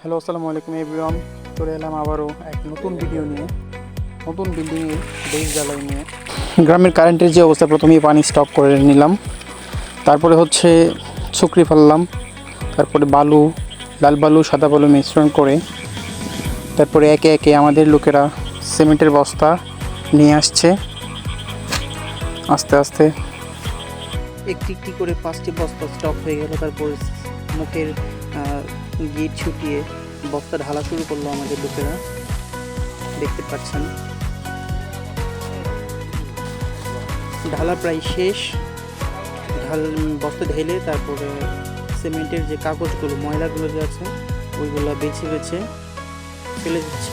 Hello, আসসালামু আলাইকুম everyone. চলে এলাম আবারও এক নতুন ভিডিও নিয়ে, নতুন বিল্ডিংয়ে বেস জ্বালাই নিয়ে। গ্রামের কারেন্টের যে অবস্থা, প্রথমেই পানি স্টক করে নিলাম, তারপরে হচ্ছে সুকরি ফেললাম, তারপরে বালু, লাল বালু সাদা বালু মিশ্রণ করে তারপরে একে একে আমাদের লোকেরা সিমেন্টের বস্তা নিয়ে আসছে। আস্তে আস্তে একটি একটি করে 5টি বস্তা স্টক হয়ে গেল। তারপর মুখের গিট ছুটিয়ে বস্তা ঢালা শুরু করলো আমাদের লোকেরা, দেখতে পাচ্ছেন। ঢালা প্রায় শেষ। বস্তা ঢেলে তারপরে সিমেন্টের যে কাগজগুলো, ময়লাগুলো যে আছে ওইগুলো বেছে বেছে ফেলে দিচ্ছে।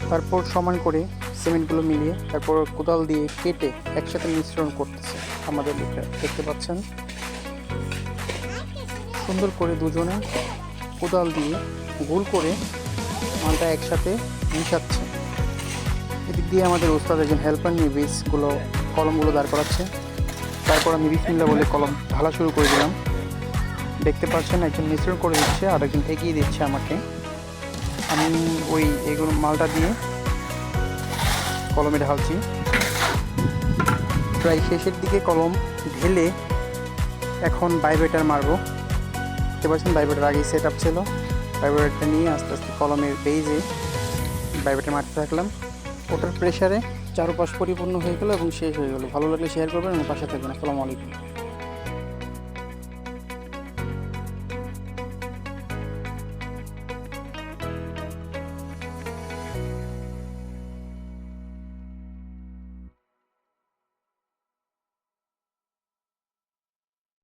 তারপর সমান করে সিমেন্টগুলো মিলিয়ে তারপর কোদাল দিয়ে কেটে একসাথে মিশ্রণ করতেছে আমাদের লোকেরা, দেখতে পাচ্ছেন। সুন্দর করে দুজনে কোদাল দিয়ে গোল করে মালটা একসাথে মিশাচ্ছে। এদিক দিয়ে আমাদের ওস্তাদ একজন হেল্পার নিয়ে বেসগুলো, কলমগুলো দাঁড় করাচ্ছে। তারপর আমি বিসমিল্লাহ বলে কলম ঢালা শুরু করে দিলাম। দেখতে পাচ্ছেন একজন মিশ্রণ করে দিচ্ছে আর একজন এগিয়ে দিচ্ছে আমাকে। আমি এগুলো মালটা দিয়ে কলমে ঢালছি। প্রায় শেষের দিকে কলম ঢেলে এখন ভাইব্রেটার মারবো। দেখতে পাচ্ছেন ভাইব্রেটার আগেই সেট আপ ছিল। ভাইব্রেটারটা নিয়ে আস্তে আস্তে কলমের বেজে ভাইব্রেটার মারতে থাকলাম। ওটার প্রেশারে চারপাশ পরিপূর্ণ হয়ে গেল এবং শেষ হয়ে গেল। ভালো লাগলে শেয়ার করবেন এবং পাশে থাকবেন। আসসালামু আলাইকুম।